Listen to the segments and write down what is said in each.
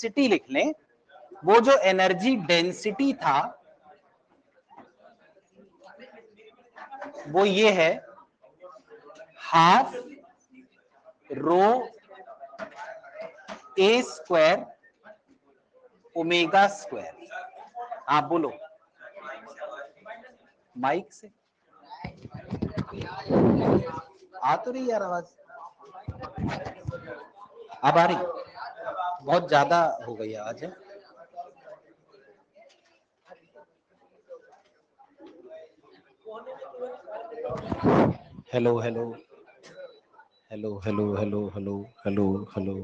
Density लिख लें, वो जो एनर्जी डेंसिटी था वो ये है, हाफ रो ए स्क्वायर ओमेगा स्क्वायर। आप बोलो माइक से आ तो रही यार आवाज, अब आ रही? बहुत ज्यादा हो गई आवाज है। Hello hello hello hello hello hello hello hello,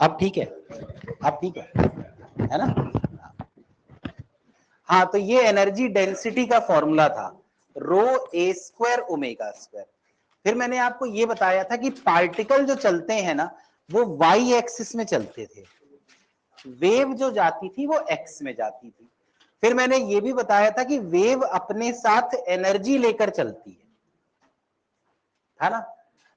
अब ठीक है, अब ठीक है ना? हाँ, तो ये एनर्जी डेंसिटी का फॉर्मूला था, रो ए स्क्वायर ओमेगा स्क्वायर। फिर मैंने आपको ये बताया था कि पार्टिकल जो चलते हैं ना वो वाई एक्सिस में चलते थे, वेव जो जाती थी वो एक्स में जाती थी। फिर मैंने ये भी बताया था कि वेव अपने साथ एनर्जी लेकर चलती है ना?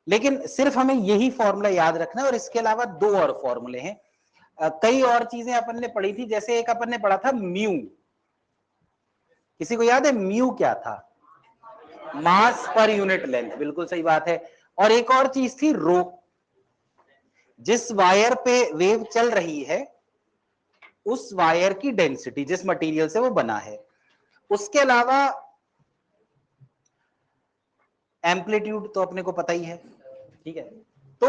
लेकिन सिर्फ हमें यही फॉर्मूला याद रखना है, और इसके अलावा दो और फॉर्मूले हैं। कई और चीजें अपन ने पढ़ी थी, जैसे एक अपन ने पढ़ा था म्यू। किसी को याद है म्यू क्या था? मास पर यूनिट लेंथ, बिल्कुल सही बात है। और एक और चीज थी रो। जिस वायर पे वेव चल रही है उस वायर की डेंसिटी, जिस मटेरियल से वो बना है। उसके अलावा एम्पलीट्यूड तो अपने को पता ही है, ठीक है। तो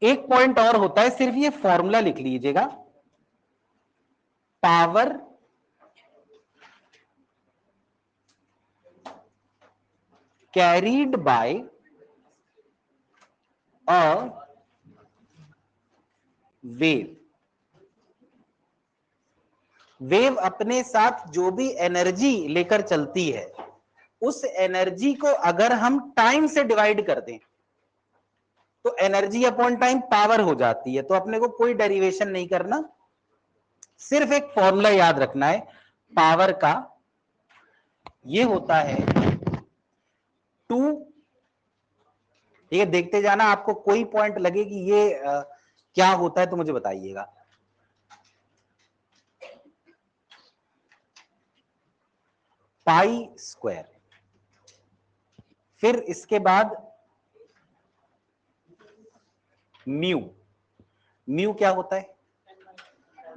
एक पॉइंट और होता है, सिर्फ ये फॉर्मूला लिख लीजिएगा, power carried bye a wave. Wave अपने साथ जो भी एनर्जी लेकर चलती है उस एनर्जी को अगर हम टाइम से डिवाइड कर दें तो एनर्जी अपॉन टाइम पावर हो जाती है। तो अपने को कोई डेरिवेशन नहीं करना, सिर्फ एक फॉर्मूला याद रखना है पावर का, ये होता है 2। ठीक है, देखते जाना, आपको कोई पॉइंट लगे कि ये क्या होता है तो मुझे बताइएगा। पाई स्क्वायर, फिर इसके बाद म्यू। म्यू क्या होता है?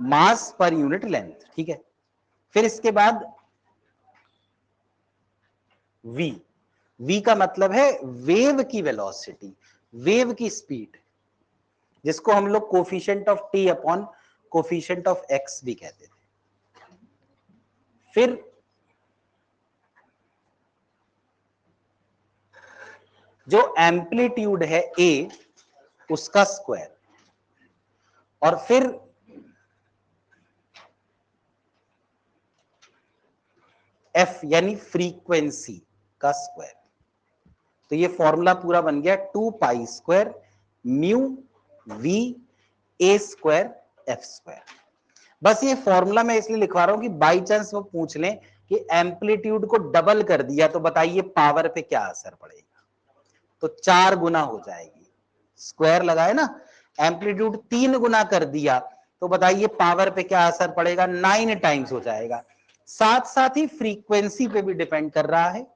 मास पर यूनिट लेंथ, ठीक है। फिर इसके बाद v। v का मतलब है वेव की वेलोसिटी, वेव की स्पीड, जिसको हम लोग coefficient of t upon coefficient of x भी कहते थे। फिर जो एम्पलीट्यूड है a उसका स्क्वायर, और फिर f यानी फ्रीक्वेंसी का स्क्वायर। तो ये फॉर्मूला पूरा बन गया 2 pi square mu v a square f square. बस ये फॉर्मूला मैं इसलिए लिखवा रहा हूं कि बाई चांस वो पूछ लें कि एम्पलीट्यूड को डबल कर दिया तो बताइए पावर पे क्या असर पड़ेगा, तो 4 गुना हो जाएगी। स्क्वायर लगाए ना, एम्पलीट्यूड 3 गुना कर दिया तो बताइए पावर पे क्या असर पड़ेगा, 9 टाइम्स हो जाएगा। साथ साथ ही फ्रीक्वेंसी पे भी डिपेंड कर रहा है,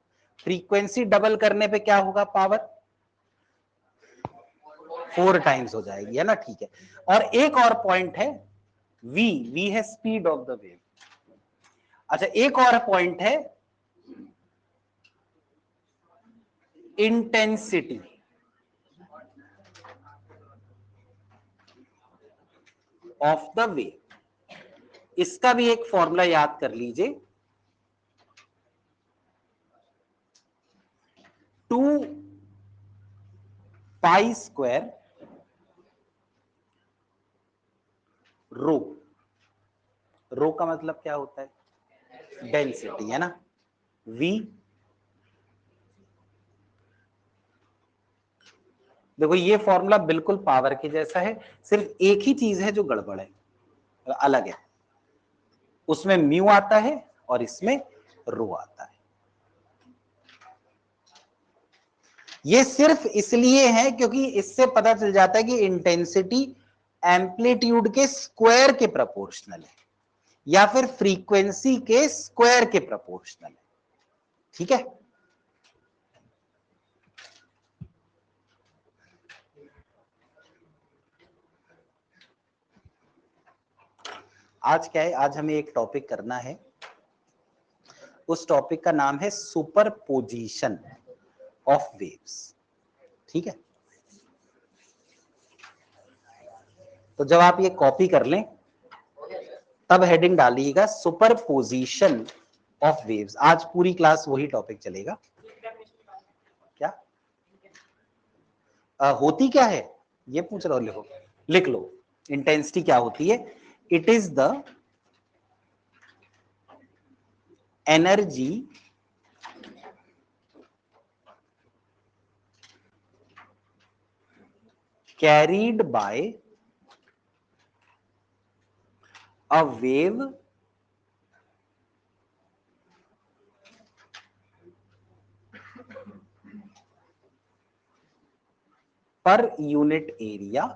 फ्रीक्वेंसी डबल करने पे क्या होगा, पावर 4 टाइम्स हो जाएगी, है ना? ठीक है। और एक और पॉइंट है v, v है स्पीड ऑफ द वेव। अच्छा, एक और पॉइंट है इंटेंसिटी ऑफ द वेव। इसका भी एक फॉर्मूला याद कर लीजिए, 2 पाई स्क्वायर रो। रो का मतलब क्या होता है? डेंसिटी, है ना? v, देखो ये फॉर्मूला बिल्कुल पावर के जैसा है, सिर्फ एक ही चीज है जो गड़बड़ है, अलग है। उसमें म्यू आता है और इसमें रो आता है। ये सिर्फ इसलिए है क्योंकि इससे पता चल जाता है कि इंटेंसिटी एम्पलीट्यूड के स्क्वायर के प्रोपोर्शनल है या फिर फ्रीक्वेंसी के स्क्वायर के प्रोपोर्शनल है। ठीक है, आज क्या है, आज हमें एक टॉपिक करना है, उस टॉपिक का नाम है सुपरपोजिशन ऑफ वेव्स। ठीक है, तो जब आप ये कॉपी कर लें तब हेडिंग डालिएगा सुपरपोजिशन ऑफ वेव्स। आज पूरी क्लास वही टॉपिक चलेगा। क्या होती क्या है ये पूछ रहा हूं, लिखो, लिख लो। इंटेंसिटी क्या होती है? It is the energy carried by a wave per unit area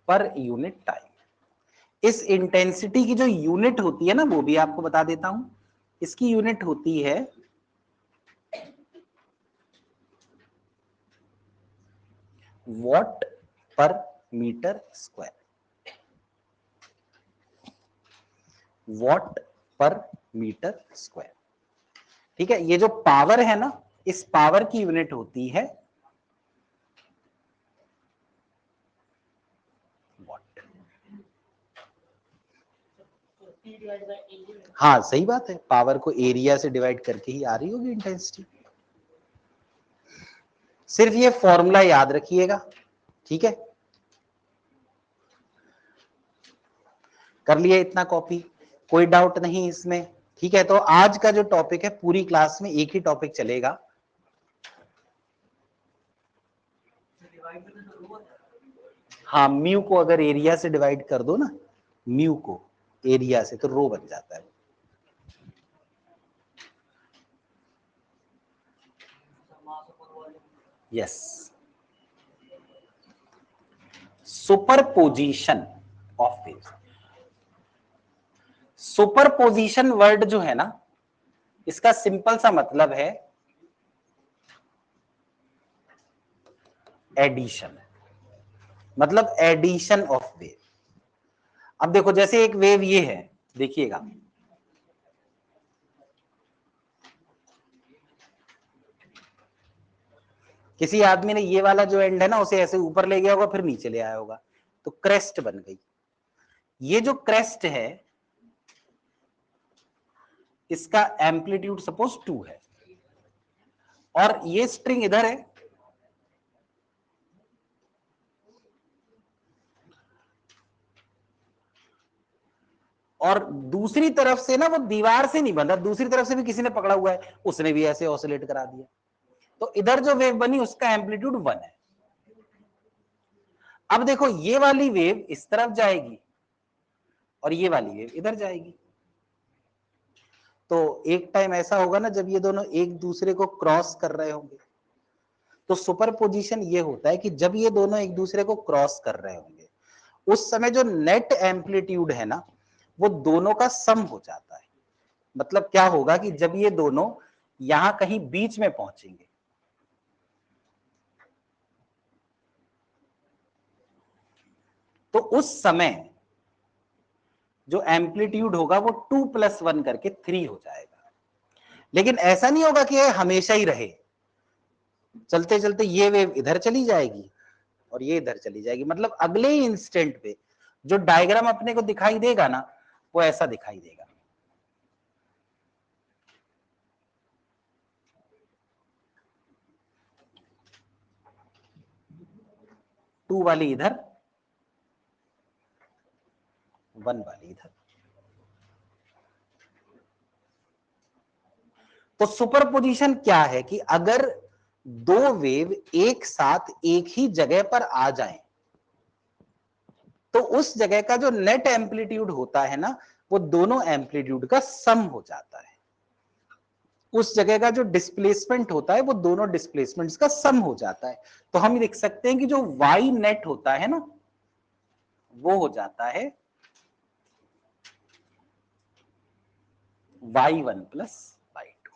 per unit time. इस इंटेंसिटी की जो यूनिट होती है ना, वो भी आपको बता देता हूं। इसकी यूनिट होती है वॉट पर मीटर स्क्वायर। वॉट पर मीटर स्क्वायर। ठीक है, ये जो पावर है ना, इस पावर की यूनिट होती है वॉट। हाँ सही बात है, पावर को एरिया से डिवाइड करके ही आ रही होगी इंटेंसिटी। सिर्फ ये फॉर्मूला याद रखिएगा। ठीक है, कर लिया इतना कॉपी, कोई डाउट नहीं इसमें। ठीक है, तो आज का जो टॉपिक है, पूरी क्लास में एक ही टॉपिक चलेगा। हाँ, म्यू को अगर एरिया से डिवाइड कर दो ना, म्यू को एरिया से, तो रो बन जाता है। Yes, superposition of waves. Superposition word जो है ना, इसका सिंपल सा मतलब है एडिशन, मतलब एडिशन ऑफ वेव। अब देखो, जैसे एक वेव ये है, देखिएगा, किसी आदमी ने ये वाला जो एंड है ना, उसे ऐसे ऊपर ले गया होगा, फिर नीचे ले आया होगा, तो क्रेस्ट बन गई। ये जो क्रेस्ट है, इसका एम्पलीट्यूड सपोज 2 है, और ये स्ट्रिंग इधर है, और दूसरी तरफ से ना, वो दीवार से नहीं बंधा, दूसरी तरफ से भी किसी ने पकड़ा हुआ है, उसने भी ऐसे ऑसिलेट करा दिया, तो इधर जो वेव बनी उसका एम्पलीट्यूड 1 है। अब देखो, ये वाली वेव इस तरफ जाएगी और ये वाली वेव इधर जाएगी, तो एक टाइम ऐसा होगा ना जब ये दोनों एक दूसरे को क्रॉस कर रहे होंगे। तो सुपरपोजिशन ये होता है कि जब ये दोनों एक दूसरे को क्रॉस कर रहे होंगे, उस समय जो नेट एम्पलीट्यूड है ना, वो दोनों का सम हो जाता है। मतलब क्या होगा कि जब ये दोनों यहां कहीं बीच में पहुंचेंगे, तो उस समय जो एम्पलीट्यूड होगा वो 2 + 1 करके 3 हो जाएगा। लेकिन ऐसा नहीं होगा कि ये हमेशा ही रहे, चलते चलते ये वेव इधर चली जाएगी और ये इधर चली जाएगी, मतलब अगले ही इंस्टेंट पे जो डायग्राम अपने को दिखाई देगा ना, वो ऐसा दिखाई देगा। टू वाली इधर, 1 वाली इधर। तो सुपरपोजिशन क्या है कि अगर दो वेव एक साथ एक ही जगह पर आ जाएं, तो उस जगह का जो नेट एम्पलीट्यूड होता है ना, वो दोनों एम्पलीट्यूड का सम हो जाता है। उस जगह का जो डिस्प्लेसमेंट होता है वो दोनों डिस्प्लेसमेंट्स का सम हो जाता है। तो हम लिख सकते हैं कि जो वाई नेट होता है ना, वो हो जाता है y1 प्लस y2।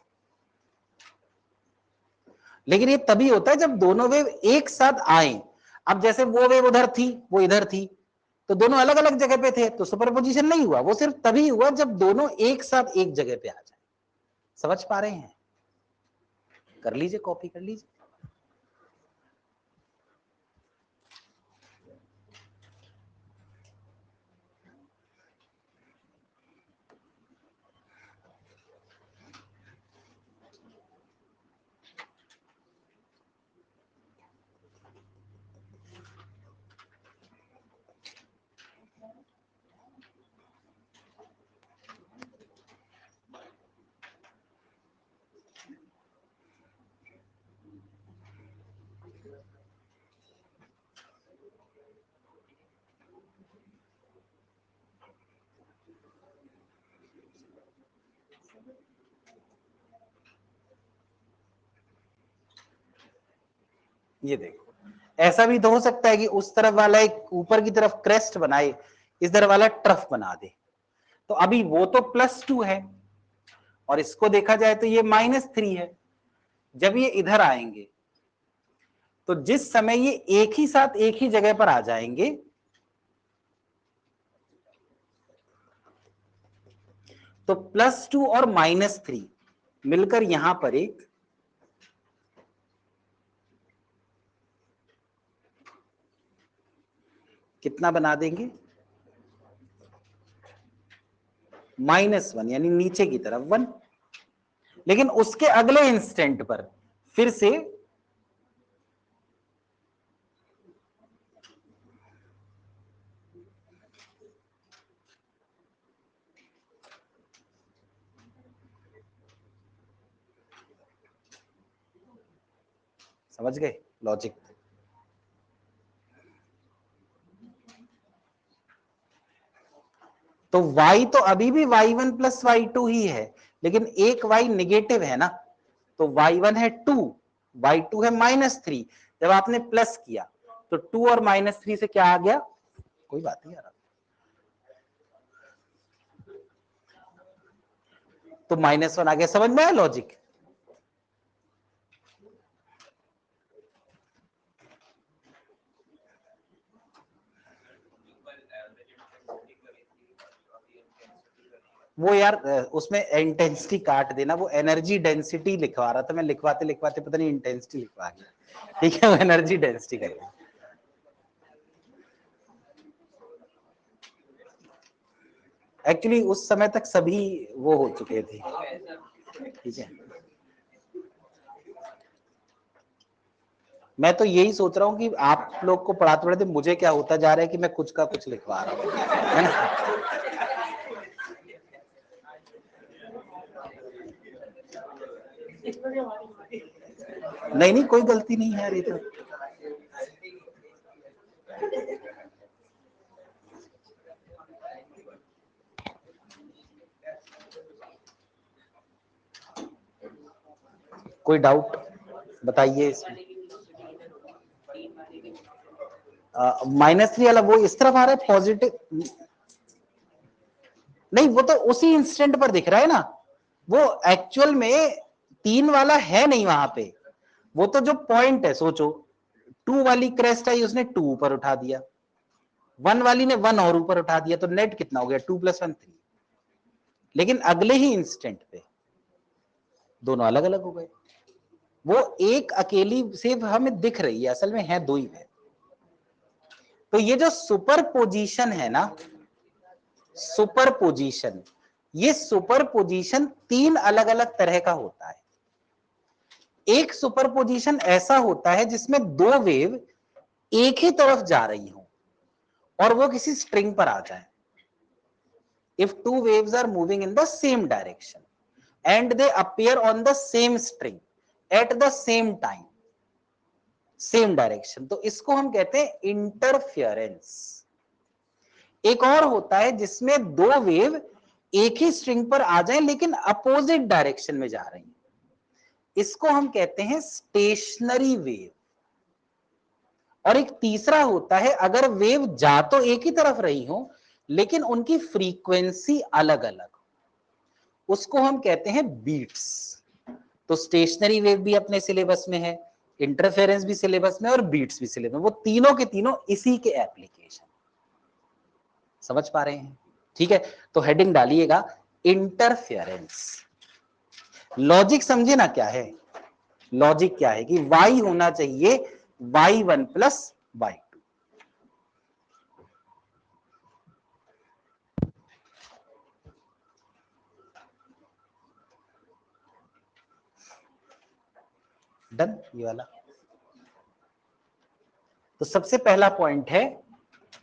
लेकिन ये तभी होता है जब दोनों वेव एक साथ आए। अब जैसे वो वेव उधर थी, वो इधर थी, तो दोनों अलग अलग जगह पे थे, तो सुपरपोजिशन नहीं हुआ। वो सिर्फ तभी हुआ जब दोनों एक साथ एक जगह पे आ जाए। समझ पा रहे हैं? कर लीजिए, कॉपी कर लीजिए। ये देखो, ऐसा भी तो हो सकता है कि उस तरफ वाला एक ऊपर की तरफ क्रेस्ट बनाए, इस तरफ वाला ट्रफ बना दे। तो अभी वो तो +2 है और इसको देखा जाए तो ये -3 है। जब ये इधर आएंगे तो जिस समय ये एक ही साथ एक ही जगह पर आ जाएंगे, तो +2 और -3 मिलकर यहां पर एक कितना बना देंगे, -1, यानी नीचे की तरफ 1। लेकिन उसके अगले इंस्टेंट पर फिर से समझ गए लॉजिक? तो y तो अभी भी y1 प्लस y2 ही है, लेकिन एक y निगेटिव है ना, तो y1 है 2, y2 है -3। जब आपने प्लस किया तो 2 और -3 से क्या आ गया, कोई बात नहीं यार, तो -1 आ गया। समझ में आया लॉजिक? वो यार उसमें इंटेंसिटी काट देना, वो एनर्जी डेंसिटी लिखवा रहा था मैं, लिखवाते लिखवाते पता नहीं इंटेंसिटी लिखवा गया। ठीक है, वो एनर्जी डेंसिटी करेगा। एक्चुअली उस समय तक सभी वो हो चुके थे। ठीक है, मैं तो यही सोच रहा हूँ कि आप लोग को पढ़ाते पढ़ाते मुझे क्या होता जा रहा है कि मैं कुछ का कुछ लिखवा रहा हूँ, है ना? नहीं नहीं, कोई गलती नहीं है यार, ये तो कोई डाउट बताइए इसमें। -3 वाला वो इस तरफ आ रहा है पॉजिटिव, नहीं वो तो उसी इंस्टेंट पर दिख रहा है ना, वो एक्चुअल में 3 वाला है नहीं वहां पे। वो तो जो पॉइंट है, सोचो 2 वाली क्रेस्ट आई, उसने 2 ऊपर उठा दिया, 1 वाली ने 1 और ऊपर उठा दिया, तो नेट कितना हो गया, 2 + 1 3। लेकिन अगले ही इंस्टेंट पे दोनों अलग अलग हो गए। वो एक अकेली सिर्फ हमें दिख रही है, असल में है 2 ही है। तो ये जो सुपरपोजिशन है ना, सुपरपोजिशन, ये सुपरपोजिशन 3 अलग अलग तरह का होता है। एक सुपरपोजिशन ऐसा होता है जिसमें 2 वेव एक ही तरफ जा रही हो और वो किसी स्ट्रिंग पर आ जाए। If two waves are moving in the same direction and they appear on the same string at the same time, same direction, तो इसको हम कहते हैं इंटरफियरेंस। एक और होता है जिसमें 2 वेव एक ही स्ट्रिंग पर आ जाए लेकिन अपोजिट डायरेक्शन में जा रही हैं, इसको हम कहते हैं स्टेशनरी वेव। और एक तीसरा होता है अगर वेव जा तो एक ही तरफ रही हो लेकिन उनकी फ्रीक्वेंसी अलग अलग, उसको हम कहते हैं बीट्स। तो स्टेशनरी वेव भी अपने सिलेबस में है, इंटरफेरेंस भी सिलेबस में और बीट्स भी सिलेबस में, वो तीनों के तीनों इसी के एप्लीकेशन। समझ पा रहे हैं? ठीक है, तो हेडिंग डालिएगा इंटरफेरेंस। लॉजिक समझे ना क्या है? लॉजिक क्या है कि y होना चाहिए y1 प्लस y2। डन ये वाला। तो सबसे पहला पॉइंट है,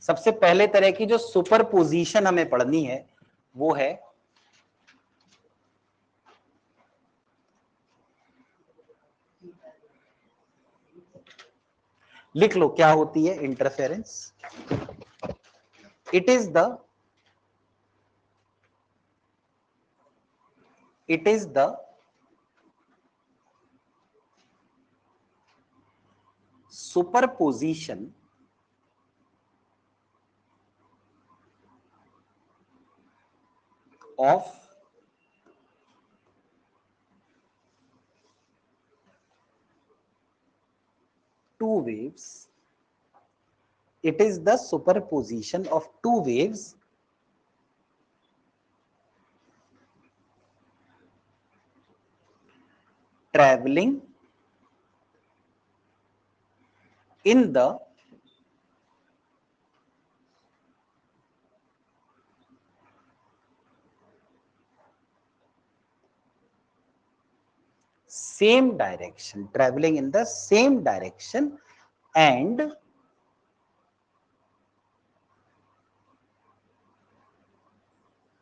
सबसे पहले तरह की जो सुपरपोजिशन हमें पढ़नी है वो है लिख लो क्या होती है interference. It is the superposition of two waves. It is the superposition of two waves traveling in the same direction, traveling in the same direction and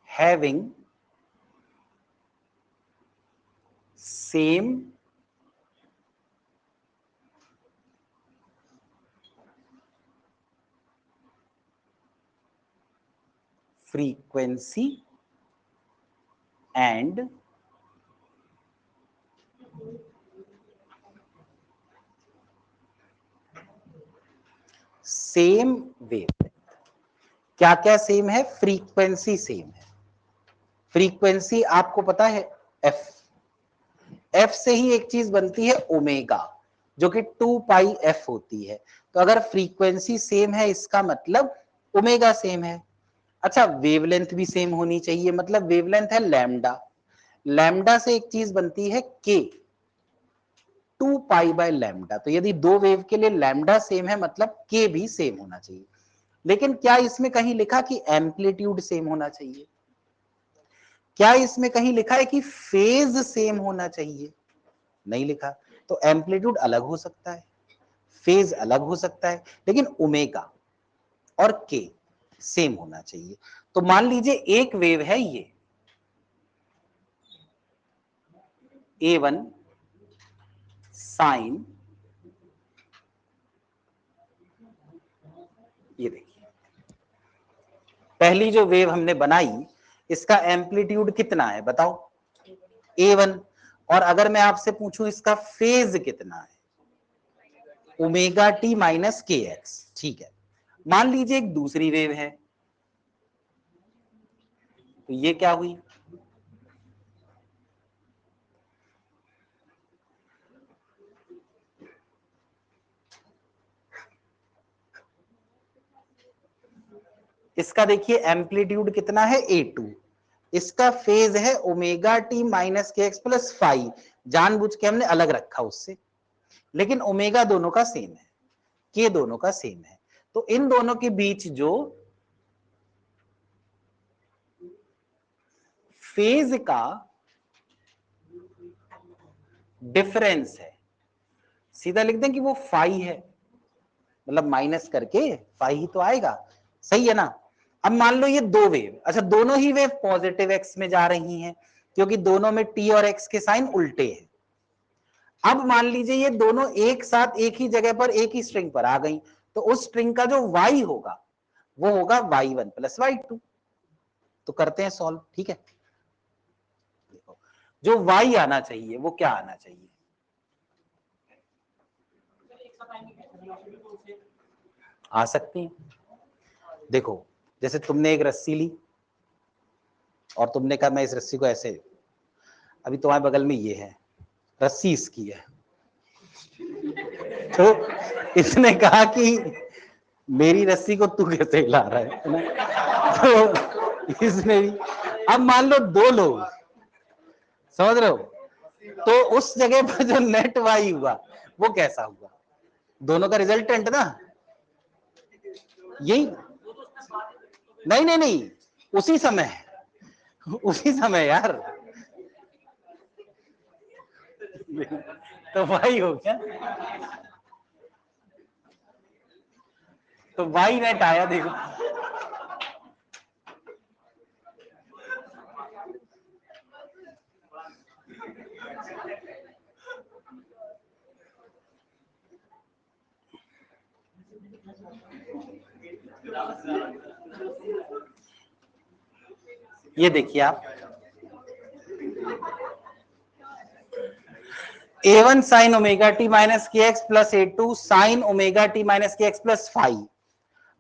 having same frequency and same wavelength. क्या क्या same है? Frequency same है। Frequency आपको पता है F, F से ही एक चीज बनती है ओमेगा जो कि 2 पाई एफ होती है। तो अगर फ्रीक्वेंसी सेम है इसका मतलब ओमेगा सेम है। अच्छा, वेवलेंथ भी सेम होनी चाहिए, मतलब वेवलेंथ है लैम्डा, लैम्डा से एक चीज बनती है के, 2 पाई बाय लैम्डा। तो यदि दो वेव के लिए लैम्डा सेम है मतलब के भी सेम होना चाहिए। लेकिन क्या इसमें कहीं लिखा कि एम्पलीट्यूड सेम होना चाहिए? क्या इसमें कहीं लिखा है कि फेज सेम होना चाहिए? नहीं लिखा। तो एम्पलीट्यूड अलग हो सकता है, फेज अलग हो सकता है, लेकिन ओमेगा और के सेम होना चाहिए। तो मान लीजिए एक वेव है ये A1 साइन, ये देखिए पहली जो वेव हमने बनाई इसका एम्पलीट्यूड कितना है बताओ? A1। और अगर मैं आपसे पूछूं इसका फेज कितना है? ओमेगा टी माइनस के एक्स। ठीक है, मान लीजिए एक दूसरी वेव है, तो ये क्या हुई? इसका देखिए एम्पलीट्यूड कितना है? A2। इसका फेज है ओमेगा टी माइनस के एक्स प्लस फाइव, जानबूझ के हमने अलग रखा उससे, लेकिन ओमेगा दोनों का सेम है, के दोनों का सेम है। तो इन दोनों के बीच जो फेज का डिफरेंस है, सीधा लिख दें कि वो फाई है, मतलब माइनस करके फाई ही तो आएगा, सही है ना? अब मान लो ये दो वेव, अच्छा दोनों ही वेव पॉजिटिव एक्स में जा रही हैं क्योंकि दोनों में टी और एक्स के साइन उल्टे हैं। अब मान लीजिए ये दोनों एक साथ एक ही जगह पर एक ही स्ट्रिंग पर आ गई, तो उस स्ट्रिंग का जो y होगा वो होगा y1 प्लस y2। तो करते हैं सॉल्व, ठीक है। देखो जो y आना चाहिए वो क्या आना चाहिए, आ सकती है। देखो जैसे तुमने एक रस्सी ली और तुमने कहा मैं इस रस्सी को ऐसे, अभी तुम्हारे बगल में ये है, रस्सी इसकी है, तो इसने कहा कि मेरी रस्सी को तू कैसे हिला रहा है ना, तो इसने भी, अब मान लो दो लोग, समझ रहे हो, तो उस जगह पर जो नेट वाई हुआ वो कैसा हुआ, दोनों का रिजल्टेंट ना यही, नहीं नहीं नहीं, उसी समय, उसी समय यार, तो वाई हो गया, तो वाई नेट आया, देखो ये देखिए आप, a1 sine omega T minus के X plus a2 sine omega T minus के एक्स प्लस फाइव।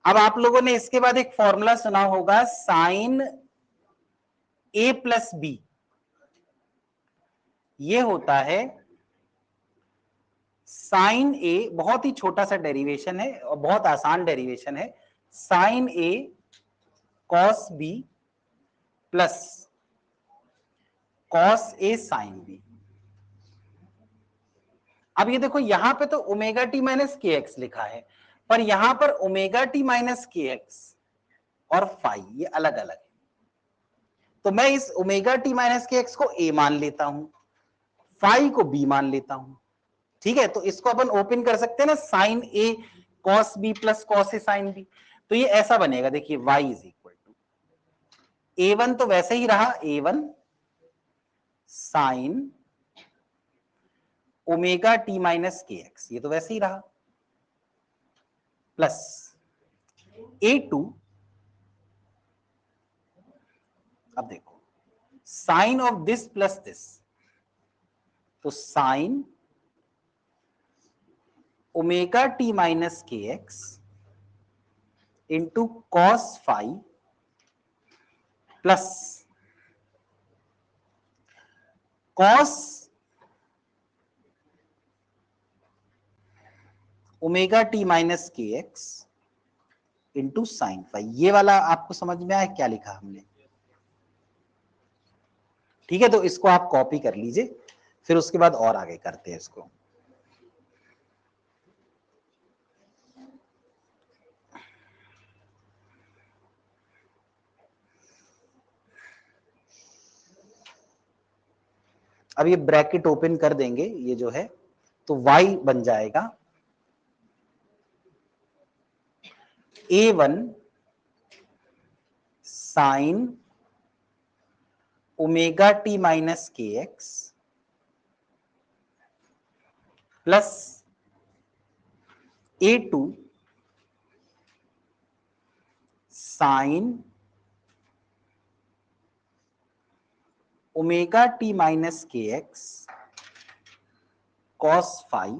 अब आप लोगों ने इसके बाद एक फॉर्मूला सुना होगा साइन a प्लस बी, ये होता है साइन ए, बहुत ही छोटा सा डेरिवेशन है और बहुत आसान डेरिवेशन है, sign A cos B plus cos A sine B. अब ये देखो यहां पे तो ओमेगा टी माइनस के एक्स लिखा है, पर यहां पर ओमेगा टी माइनस के एक्स और फाई ये अलग अलग है, तो मैं इस ओमेगा टी माइनस के एक्स को ए मान लेता हूं, फाई को बी मान लेता हूं, ठीक है। तो इसको अपन ओपन कर सकते हैं ना, sign A cos B plus cos A sine B, तो ये ऐसा बनेगा, देखिए y is equal to a1 तो वैसे ही रहा, a1 sine omega T minus के एक्स, ये तो वैसे ही रहा, प्लस a2, अब देखो sine of this plus this, तो साइन ओमेगा टी माइनस के X into cos five plus cos omega T minus के एक्स इंटू साइन फाइव। ये वाला आपको समझ में आया क्या लिखा हमने, ठीक है। तो इसको आप कॉपी कर लीजिए, फिर उसके बाद और आगे करते हैं इसको। अब ये ब्रैकेट ओपन कर देंगे, ये जो है तो y बन जाएगा a1 sine omega T minus के X plus a2 sine omega T minus के X cos five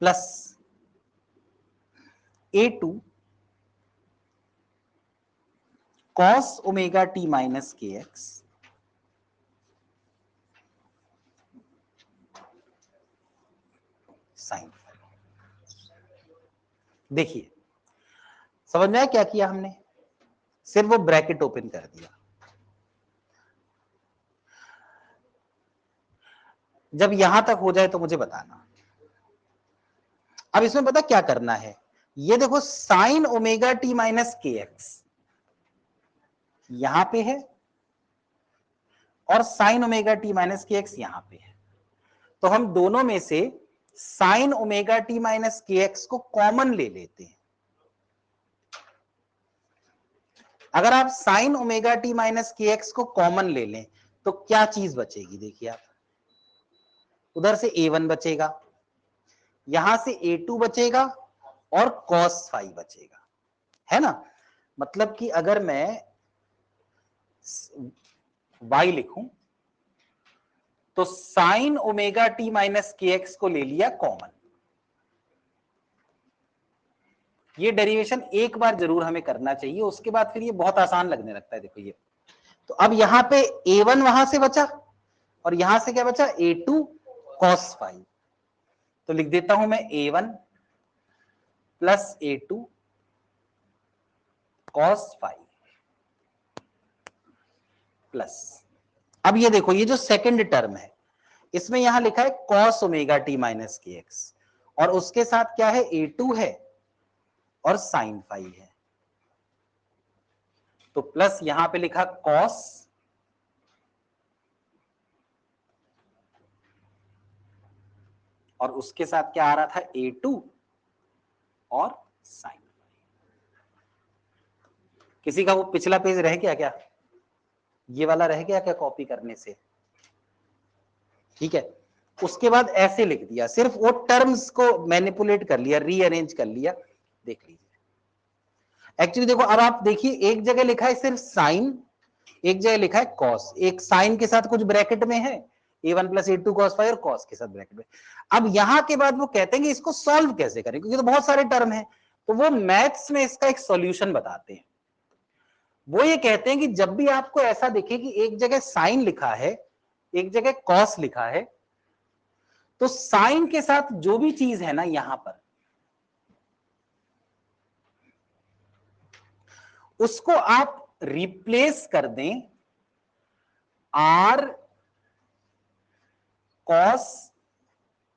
plus a2 cos omega T minus के एक्स साइन फाइव। देखिए समझ में आया क्या किया हमने, सिर्फ वो ब्रैकेट ओपन कर दिया। जब यहां तक हो जाए तो मुझे बताना। अब इसमें पता क्या करना है, ये देखो साइन ओमेगा टी माइनस के एक्स यहां पे है और साइन ओमेगा टी माइनस के एक्स यहां पे है, तो हम दोनों में से साइन ओमेगा टी माइनस के एक्स को कॉमन ले लेते हैं। अगर आप साइन ओमेगा टी माइनस के एक्स को कॉमन ले लें तो क्या चीज बचेगी, देखिए आप, उधर से a1 बचेगा, यहां से a2 बचेगा और cos फाइव बचेगा, है ना। मतलब कि अगर मैं y लिखूं तो साइन ओमेगा टी माइनस के एक्स को ले लिया कॉमन। ये डेरिवेशन एक बार जरूर हमें करना चाहिए, उसके बाद फिर ये बहुत आसान लगने लगता है। देखो ये तो अब यहां पे a1 वहां से बचा और यहां से क्या बचा a2 cos फाई। तो लिख देता हूं मैं a1 plus a2 cos phi plus, अब ये देखो ये जो सेकंड टर्म है इसमें यहां लिखा है cos ओमेगा टी माइनस के एक्स और उसके साथ क्या है a2 है और साइन फाई है। तो प्लस यहां पे लिखा cos और उसके साथ क्या आ रहा था a2 और साइन। किसी का वो पिछला पेज रह गया क्या? ये वाला रह गया क्या कॉपी करने से? ठीक है, उसके बाद ऐसे लिख दिया, सिर्फ वो टर्म्स को मैनिपुलेट कर लिया, रीअरेंज कर लिया। देख लीजिए एक्चुअली देखो अब आप देखिए एक जगह लिखा है सिर्फ साइन, एक जगह लिखा है कॉस, एक साइन के साथ कुछ ब्रैकेट में है a1 plus a2 cos phi और कॉस के साथ ब्रैकेट में। अब यहां के बाद वो कहते हैं कि इसको सॉल्व कैसे करें क्योंकि तो बहुत सारे टर्म हैं, तो वो मैथ्स में इसका एक सॉल्यूशन बताते हैं। वो ये कहते हैं कि जब भी आपको ऐसा दिखे कि एक जगह साइन लिखा है एक जगह कॉस लिखा है, तो साइन के साथ जो भी चीज है ना यहां पर उसको आप रिप्लेस कर दें आर कॉस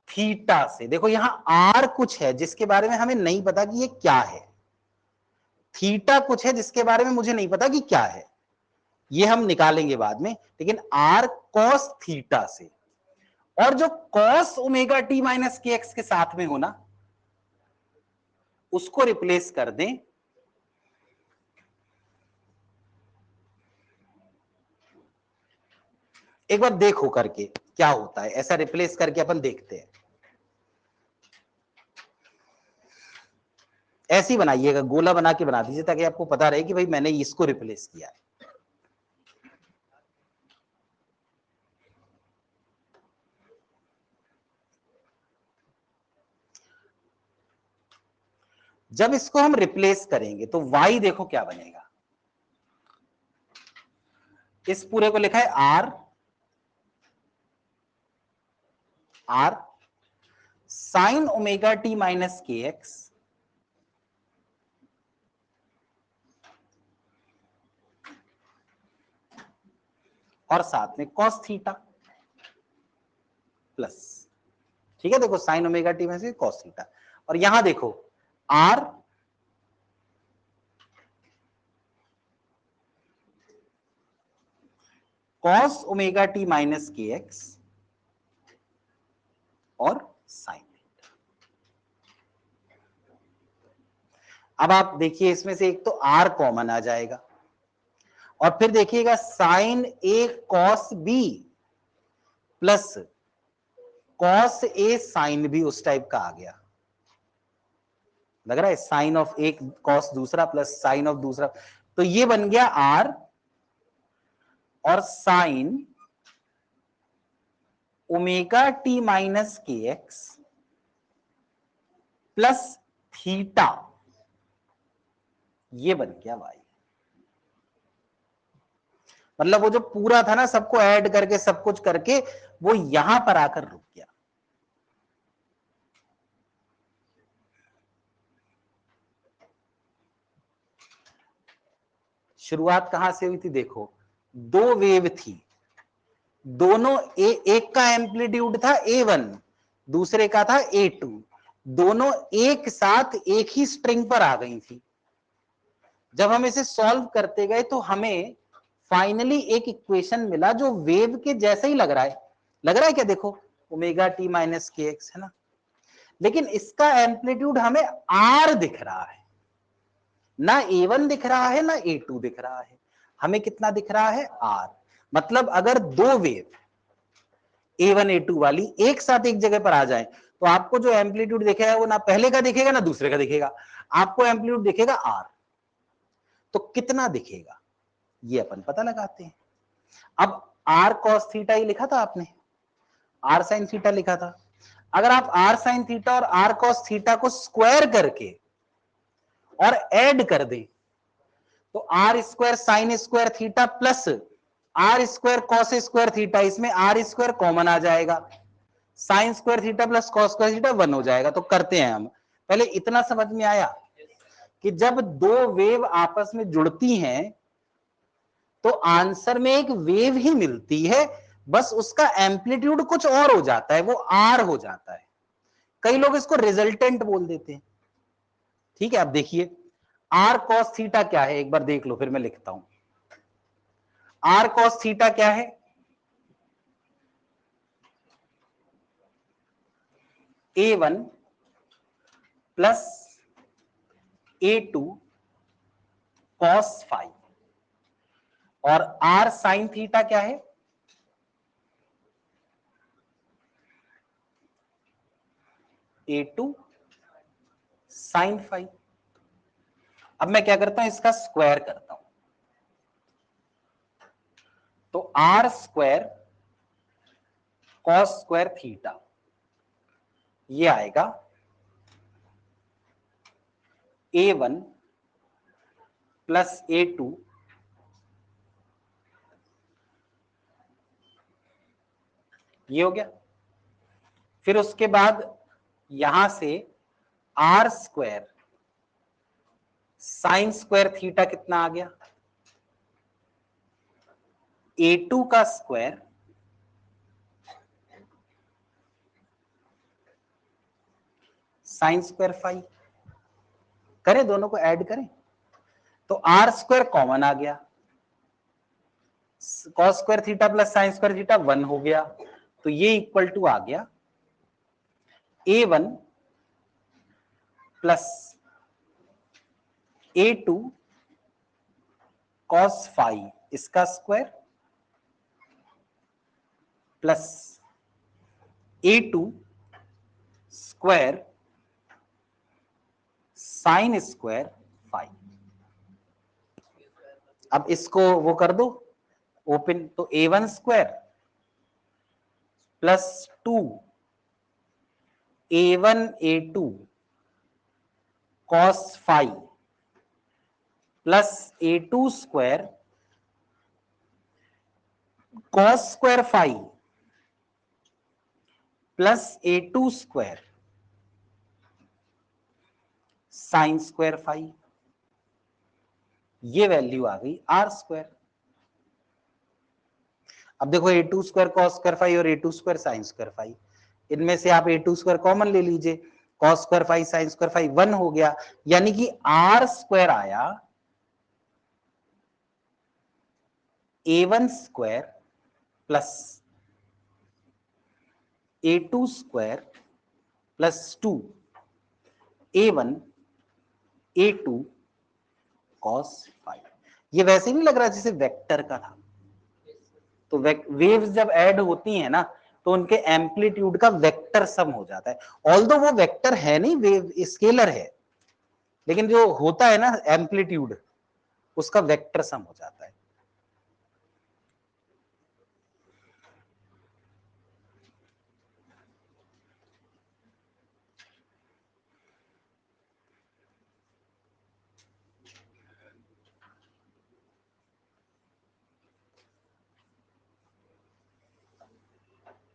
थीटा से। देखो यहां आर कुछ है जिसके बारे में हमें नहीं पता कि ये क्या है, थीटा कुछ है जिसके बारे में मुझे नहीं पता कि क्या है, ये हम निकालेंगे बाद में, लेकिन आर कॉस थीटा से। और जो कॉस ओमेगा टी माइनस के एक्स के साथ में हो ना उसको रिप्लेस कर दें एक बार देखो करके क्या होता है, ऐसा रिप्लेस करके अपन देखते हैं। ऐसे ही बनाइएगा, गोला बना के बना दीजिए ताकि आपको पता रहे कि भाई मैंने इसको रिप्लेस किया है। जब इसको हम रिप्लेस करेंगे तो y देखो क्या बनेगा, इस पूरे को लिखा है R sine omega T minus के एक्स और साथ में कॉस थीटा प्लस, ठीक है। देखो साइन ओमेगा टी में से कॉस थीटा और यहां देखो R cos omega T minus के एक्स और साइन थीटा। अब आप देखिए इसमें से एक तो आर कॉमन आ जाएगा और फिर देखिएगा sign A cos B plus cos A sine B उस टाइप का आ गया, लग रहा है साइन ऑफ एक कॉस दूसरा प्लस साइन ऑफ दूसरा, तो ये बन गया आर और साइन ओमेगा टी माइनस के एक्स प्लस थीटा, ये बन गया वाई। मतलब वो जो पूरा था ना सबको ऐड करके सब कुछ करके वो यहां पर आकर रुक गया। शुरुआत कहां से हुई थी देखो, दो वेव थी, दोनों एक का एम्पलीट्यूड था a1 दूसरे का था a2, दोनों एक साथ एक ही स्ट्रिंग पर आ गई थी। जब हम इसे सॉल्व करते गए तो हमें फाइनली एक इक्वेशन मिला जो वेव के जैसा ही लग रहा है, लग रहा है क्या देखो ओमेगा टी माइनस के एक्स है ना, लेकिन इसका एम्पलीट्यूड हमें आर दिख रहा है, ना a1 दिख रहा है ना a2 दिख रहा है, हमें कितना दिख रहा है आर। मतलब अगर दो वेव a1 a2 वाली एक साथ एक जगह पर आ जाए तो आपको जो एम्पलीट्यूड दिखेगा वो ना पहले का दिखेगा ना दूसरे का दिखेगा, आपको एम्पलीट्यूड दिखेगा आर। तो कितना दिखेगा ये अपन पता लगाते हैं। अब r cos थीटा ही लिखा था आपने, r sin थीटा लिखा था। अगर आप r sin थीटा और r cos थीटा को स्क्वायर करके और ऐड कर दें तो r square sine square theta plus r square cos square theta, इसमें r स्क्वायर कॉमन आ जाएगा, sign square theta plus cos square theta 1 हो जाएगा। तो करते हैं हम। पहले इतना समझ में आया कि जब दो वेव आपस में जुड़ती हैं तो आंसर में एक वेव ही मिलती है, बस उसका एम्पलीट्यूड कुछ और हो जाता है, वो आर हो जाता है। कई लोग इसको रिजल्टेंट बोल देते हैं। ठीक है, अब देखिए आर कॉस थीटा क्या है, एक बार देख लो फिर मैं लिखता हूं। आर कॉस थीटा क्या है? A1 plus A2 cos five, और आर साइन थीटा क्या है? A2 sign five. अब मैं क्या करता हूं, इसका स्क्वायर करता हूं, तो R square cos square theta ये आएगा A1 प्लस A2 ये हो गया। फिर उसके बाद यहां से R square sine square theta कितना आ गया? A2 का स्क्वायर साइन स्क्वायर फाइव। करें, दोनों को ऐड करें तो आर स्क्वायर कॉमन आ गया, cos square theta plus sign square theta 1 हो गया, तो ये इक्वल टू आ गया A1 plus A2 cos five इसका square plus A2 square sine square five. अब इसको वो कर दो ओपन, तो A1 square plus 2 A1 A2 cos five plus A2 square cos square five plus A2 square sine square five, ये value आ गई आर स्क्वायर। अब देखो A2 square cos square five और A2 square sine square five, इनमें से आप A2 square common ले लीजिए, cos square five sine square five 1 हो गया, यानी कि आर स्क्वायर आया A1 square plus A2 square plus 2 A1 A2 cos five. ये वैसे नहीं लग रहा जैसे वेक्टर का था? तो वेव्स जब ऐड होती हैं ना तो उनके एम्पलीट्यूड का वेक्टर सम हो जाता है। ऑल्दो वो वेक्टर है नहीं, वेव स्केलर है, लेकिन जो होता है ना एम्पलीट्यूड, उसका वेक्टर सम हो जाता है।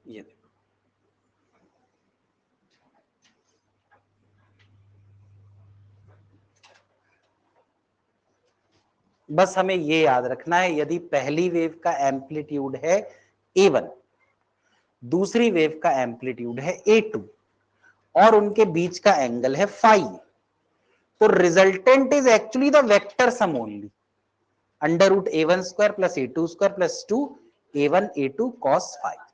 ये देखो, बस हमें ये याद रखना है, यदि पहली वेव का एम्पलीट्यूड है A1, दूसरी वेव का एम्पलीट्यूड है A2 और उनके बीच का एंगल है फाई, तो resultant is actually the vector sum only, under root A1 square plus A2 square plus 2 A1 A2 cos five.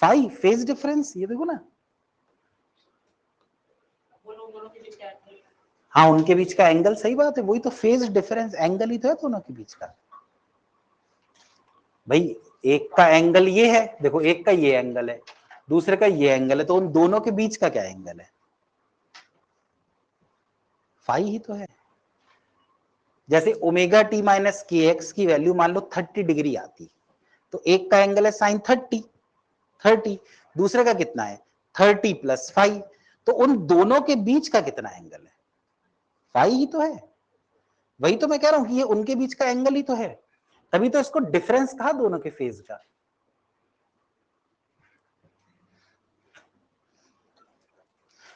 Five phase difference, ये देखो ना, हाँ उनके बीच का एंगल, सही बात है, वही तो फेज डिफरेंस, एंगल ही तो है दोनों के बीच का। भाई एक का एंगल ये है, देखो एक का ये एंगल है, दूसरे का ये एंगल है, तो उन दोनों के बीच का क्या एंगल है? फाई ही तो है। जैसे ओमेगा टी माइनस के एक्स की वैल्यू मान लो 30 डिग्री आती, तो एक का एंगल है साइन 30, दूसरे का कितना है 30 प्लस 5, तो उन दोनों के बीच का कितना एंगल है, फाई ही तो है। वही तो मैं कह रहा हूं कि ये उनके बीच का एंगल ही तो है, तभी तो इसको डिफरेंस कहा दोनों के फेज का।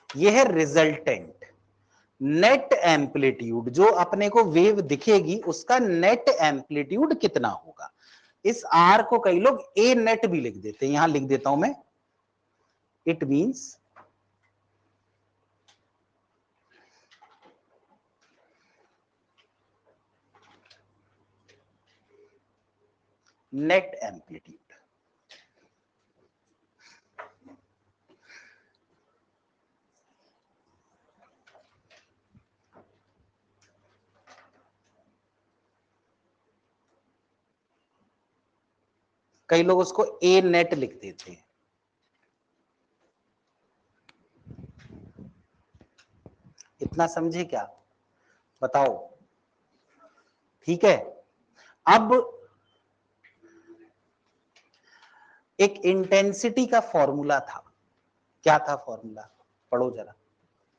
ये है रिजल्टेंट। नेट एम्पलीट्यूड जो अपने को वेव दिखेगी उसका नेट एम्पलीट्यूड कितना होगा, इस आर को कई लोग ए नेट भी लिख देते हैं, यहां लिख देता हूं मैं, इट मींस नेट एम्पलीट्यूड। कई लोग उसको ए नेट लिख देते हैं। इतना समझे क्या, बताओ, ठीक है। अब एक इंटेंसिटी का फॉर्मूला था, क्या था फॉर्मूला, पढ़ो जरा।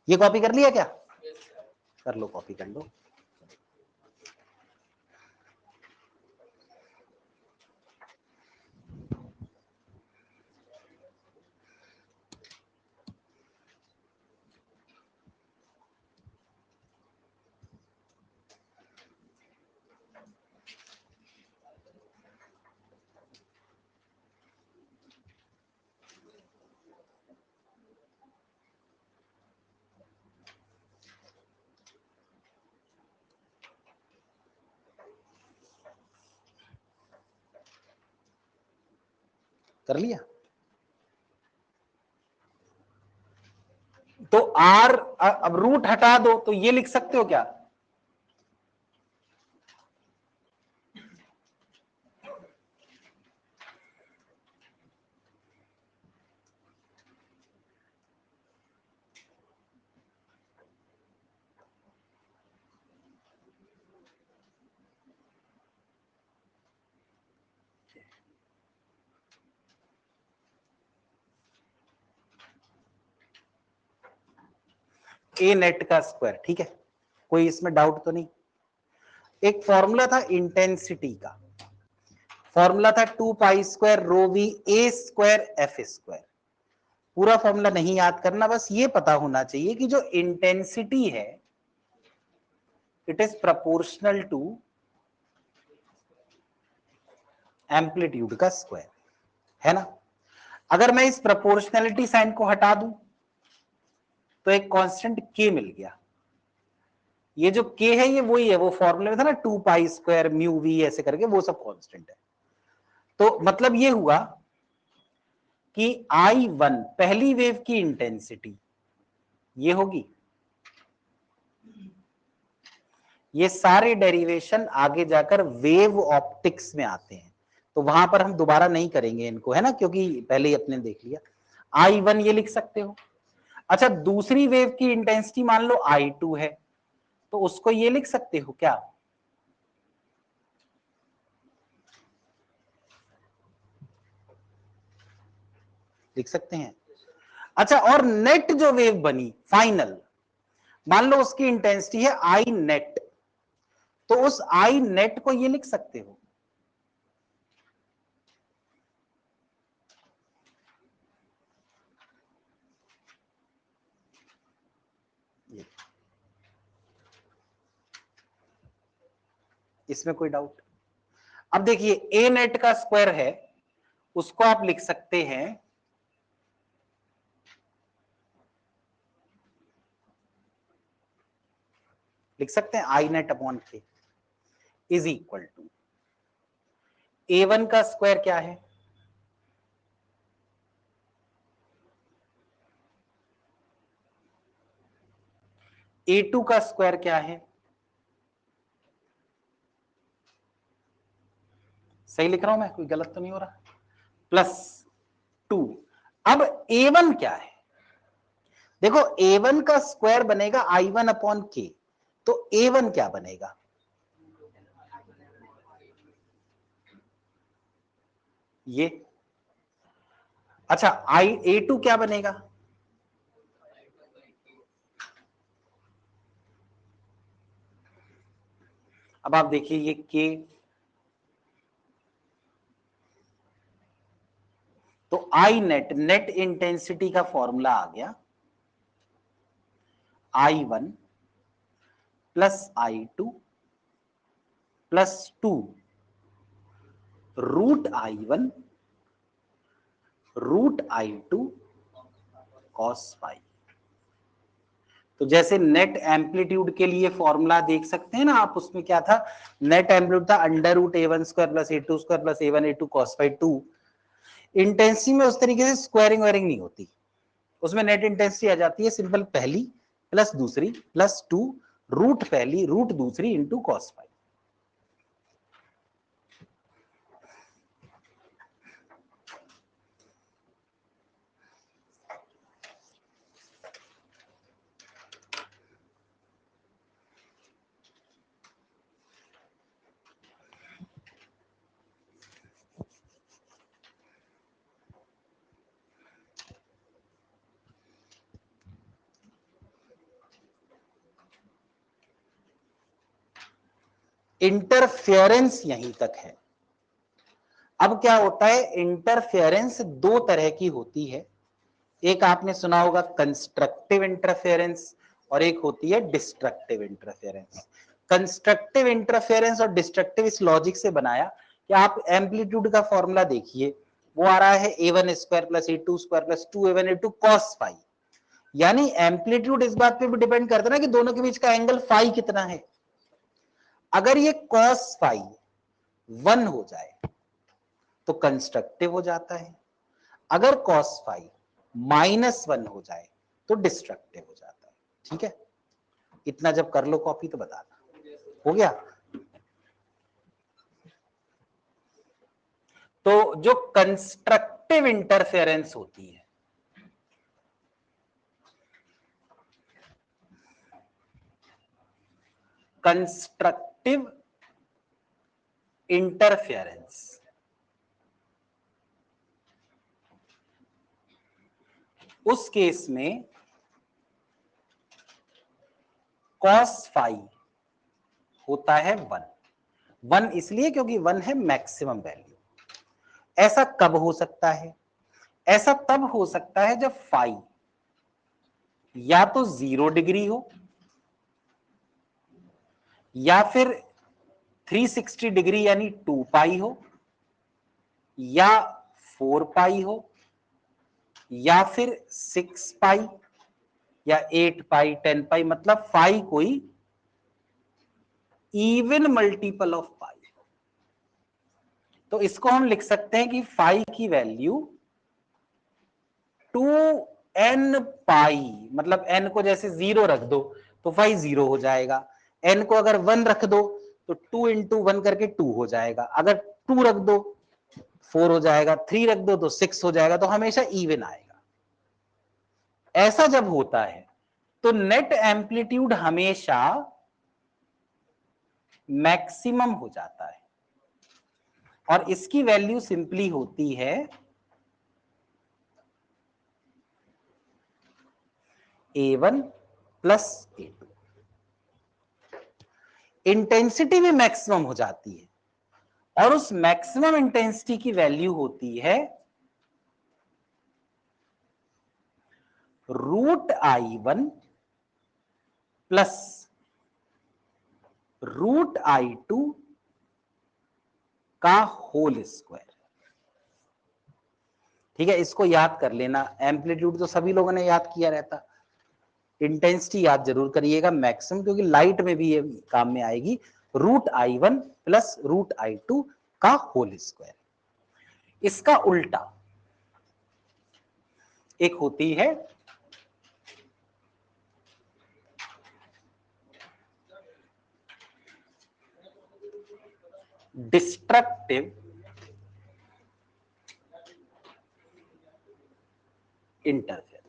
ये कॉपी कर लिया क्या, कर लो, कॉपी कर लो। कर लिया, तो आर, अब रूट हटा दो तो ये लिख सकते हो क्या, ए नेट का स्क्वायर, ठीक है, कोई इसमें डाउट तो नहीं। एक फॉर्मूला था इंटेंसिटी का, फॉर्मूला था 2 pi square rho V A square F square. पूरा फॉर्मूला नहीं याद करना, बस ये पता होना चाहिए कि जो इंटेंसिटी है it is proportional to amplitude का स्क्वायर, है ना। अगर मैं इस प्रोपोर्शनलिटी साइन को हटा दूं तो एक कांस्टेंट के मिल गया। ये जो के है ये वही है, वो फॉर्मूले में था ना 2 पाई स्क्वायर म्यू वी ऐसे करके, वो सब कांस्टेंट है। तो मतलब ये हुआ कि I1 पहली वेव की इंटेंसिटी ये होगी। ये सारे डेरिवेशन आगे जाकर वेव ऑप्टिक्स में आते हैं, तो वहां पर हम दोबारा नहीं करेंगे इनको, है ना, क्योंकि पहले ही अपने देख लिया। I1 ये लिख सकते हो। अच्छा, दूसरी वेव की इंटेंसिटी मान लो I2 है, तो उसको ये लिख सकते हो क्या, लिख सकते हैं। अच्छा, और नेट जो वेव बनी फाइनल, मान लो उसकी इंटेंसिटी है आई नेट, तो उस आई नेट को ये लिख सकते हो, इसमें कोई डाउट। अब देखिए ए नेट का स्क्वायर है, उसको आप लिख सकते हैं आई नेट अपॉन के इज इक्वल टू A1 का स्क्वायर क्या है, A2 का स्क्वायर क्या है, सही लिख रहा हूं मैं, कोई गलत तो नहीं हो रहा, प्लस 2। अब A1 क्या है, देखो A1 का स्क्वायर बनेगा I1 अपॉन के, तो A1 क्या बनेगा? ये। अच्छा, A2 क्या बनेगा? अब आप देखिए ये K, तो I नेट इंटेंसिटी का फॉर्मूला आ गया I1 plus I2 plus 2 root I1 root I2 cos phi. तो जैसे नेट एम्पलीट्यूड के लिए फॉर्मूला देख सकते हैं ना आप, उसमें क्या था, नेट एम्पलीट्यूड था under root A1 square plus A2 square plus A1 A2 cos phi 2। Intensity में उस तरीके से स्क्वायरिंग वायरिंग नहीं होती, उसमें नेट इंटेंसिटी आ जाती है सिंपल पहली प्लस दूसरी प्लस 2 रूट पहली रूट दूसरी इंटू कॉस फाई। इंटरफेरेंस यहीं तक है। अब क्या होता है, इंटरफेरेंस दो तरह की होती है, एक आपने सुना होगा कंस्ट्रक्टिव इंटरफेरेंस और एक होती है डिस्ट्रक्टिव इंटरफेरेंस। कंस्ट्रक्टिव इंटरफेरेंस और डिस्ट्रक्टिव इस लॉजिक से बनाया कि आप एम्पलीट्यूड का फॉर्मूला देखिए, वो आ रहा है A1 square plus A2 square plus 2A1 A2 cos phi. यानी एम्पलीट्यूड इस बात पे भी डिपेंड करता है ना कि दोनों के बीच का एंगल फाई कितना है। अगर ये कॉस फाई 1 हो जाए तो कंस्ट्रक्टिव हो जाता है, अगर कॉस फाई -1 हो जाए तो डिस्ट्रक्टिव हो जाता है। ठीक है, इतना जब कर लो कॉपी तो बताना। हो गया? तो जो कंस्ट्रक्टिव इंटरफेरेंस होती है, कंस्ट्रक्टिव इंटरफेरेंस, उस केस में कॉस फाई होता है 1 इसलिए क्योंकि 1 है मैक्सिमम वैल्यू। ऐसा कब हो सकता है? ऐसा तब हो सकता है जब फाई या तो 0 डिग्री हो या फिर 360 डिग्री यानी 2 पाई हो या 4 पाई हो या फिर 6 पाई या 8 पाई 10 पाई, मतलब फाई कोई इवन मल्टीपल ऑफ पाई। तो इसको हम लिख सकते हैं कि फाई की वैल्यू 2n पाई, मतलब n को जैसे 0 रख दो तो फाई 0 हो जाएगा, n को अगर 1 रख दो तो 2 इंटू 1 करके 2 हो जाएगा, अगर 2 रख दो 4 हो जाएगा, 3 रख दो तो 6 हो जाएगा, तो हमेशा इवन आएगा। ऐसा जब होता है तो नेट एम्पलीट्यूड हमेशा मैक्सिमम हो जाता है और इसकी वैल्यू सिंपली होती है A1 प्लस A2। इंटेंसिटी भी मैक्सिमम हो जाती है और उस मैक्सिमम इंटेंसिटी की वैल्यू होती है root I1 plus root I2 का होल स्क्वायर। ठीक है, इसको याद कर लेना। एम्पलीट्यूड तो सभी लोगों ने याद किया रहता, इंटेंसिटी याद जरूर करिएगा मैक्सिमम, क्योंकि लाइट में भी ये काम में आएगी। Root I1 plus root I2 का होल स्क्वायर। इसका उल्टा एक होती है डिस्ट्रक्टिव इंटरफेरेंस।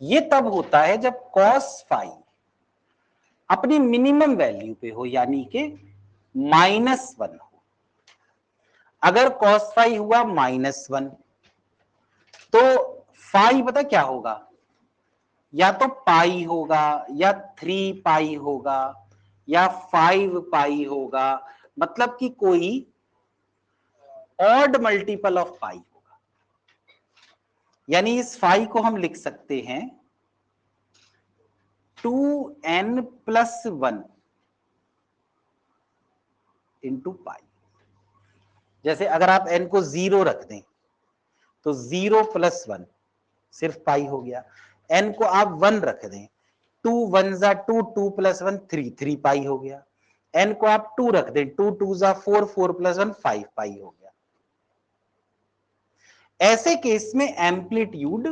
ये तब होता है जब कॉस फाई अपनी मिनिमम वैल्यू पे हो, यानी कि -1 हो। अगर cos फाई हुआ -1 तो फाई पता क्या होगा, या तो पाई होगा या 3 पाई होगा या 5 पाई होगा, मतलब कि कोई ऑड मल्टीपल ऑफ पाई होगा। यानी इस फाई को हम लिख सकते हैं 2n+1 इंटू पाई। जैसे अगर आप n को 0 रख दें तो 0+1 सिर्फ पाई हो गया। n को आप 1 रख दें, 2 1 जा 2, 2+1 3 पाई हो गया। n को आप 2 रख दें, 2 2 जा 4, 4+1 5 पाई हो गया। ऐसे केस में एम्पलीट्यूड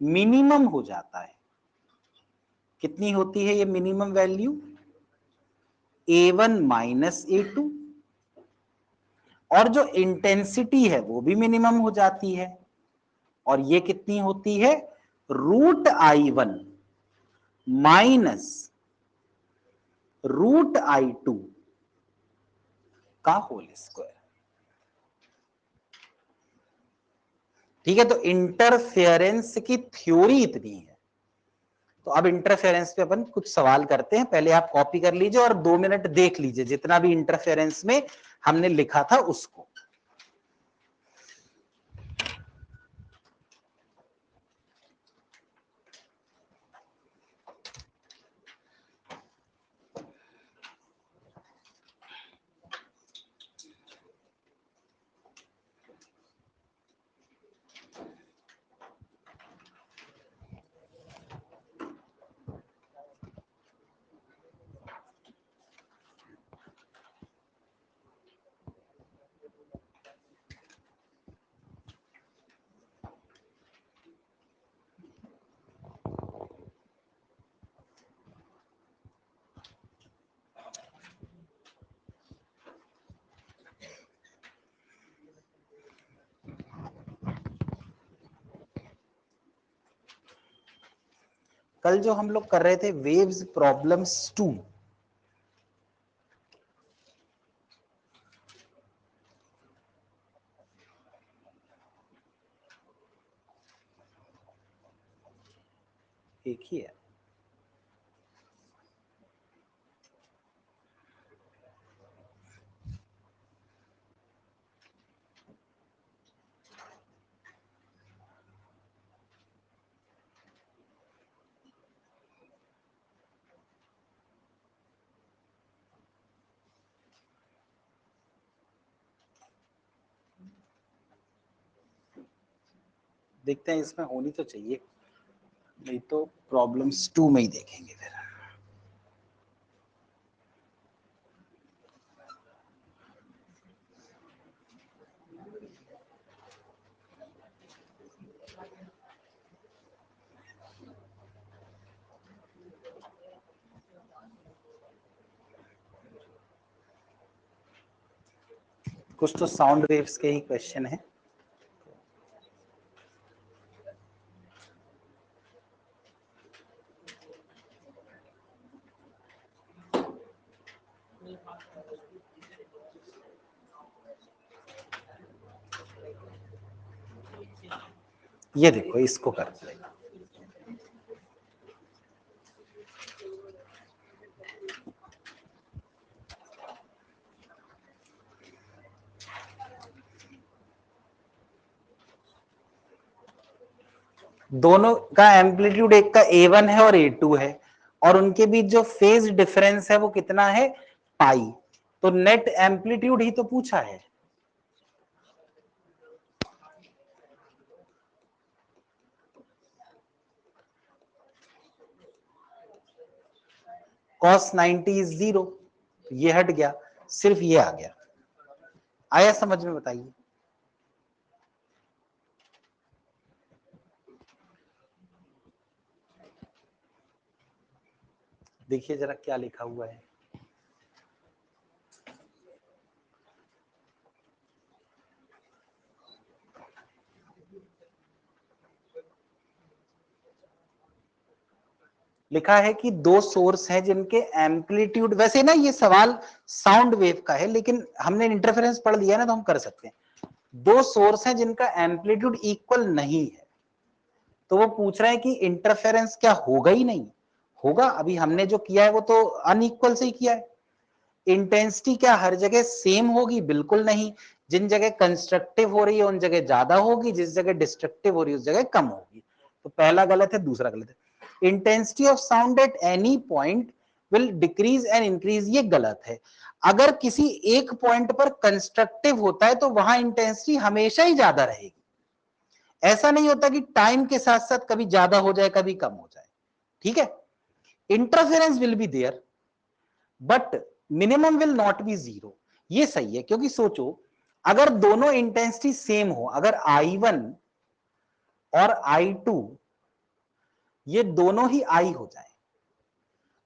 मिनिमम हो जाता है। कितनी होती है ये मिनिमम वैल्यू? A1 - A2। और जो इंटेंसिटी है वो भी मिनिमम हो जाती है, और ये कितनी होती है? √I1 -√I2 का होल स्क्वायर। ठीक है, तो इंटरफेरेंस की थ्योरी इतनी है। तो अब इंटरफेरेंस पे अपन कुछ सवाल करते हैं। पहले आप कॉपी कर लीजिए और 2 मिनट देख लीजिए जितना भी इंटरफेरेंस में हमने लिखा था उसको। कल जो हम लोग कर रहे थे वेव्स प्रॉब्लम्स 2, एक ही है। देखते हैं, इसमें होनी तो चाहिए, नहीं तो प्रॉब्लम्स 2 में ही देखेंगे फिर। कुछ तो साउंड वेव्स के ही क्वेश्चन है। ये देखो, इसको करते हैं। दोनों का एम्पलीट्यूड, एक का A1 है और A2 है, और उनके बीच जो फेज डिफरेंस है वो कितना है? पाई। तो नेट एम्पलीट्यूड ही तो पूछा है। cos 90 इज 0, ये हट गया, सिर्फ ये आ गया। आया समझ में? बताइए। देखिए जरा क्या लिखा हुआ है। लिखा है कि दो सोर्स हैं जिनके एम्पलीट्यूड, वैसे ना ये सवाल साउंड वेव का है लेकिन हमने इंटरफेरेंस पढ़ लिया ना तो हम कर सकते हैं। दो सोर्स हैं जिनका एम्पलीट्यूड इक्वल नहीं है, तो वो पूछ रहे हैं कि इंटरफेरेंस क्या होगा ही नहीं? होगा, अभी हमने जो किया है वो तो अनइक्वल से ही किया है। इंटेंसिटी क्या हर जगह सेम होगी? बिल्कुल नहीं। जिन जगह कंस्ट्रक्टिव हो रही है उन जगह ज्यादा होगी, जिस जगह डिस्ट्रक्टिव हो रही है उस जगह कम होगी। तो पहला गलत है, दूसरा गलत है। Intensity of sound at any point will decrease and increase, ये गलत है। अगर किसी एक पॉइंट पर कंस्ट्रक्टिव होता है तो वहां इंटेंसिटी हमेशा ही ज्यादा रहेगी। ऐसा नहीं होता कि टाइम के साथ साथ कभी ज्यादा हो जाए कभी कम हो जाए, ठीक है। Interference will be there but minimum will not be zero, ये सही है। क्योंकि सोचो अगर दोनों इंटेंसिटी सेम हो, अगर I1 और I2 ये दोनों ही I हो जाए,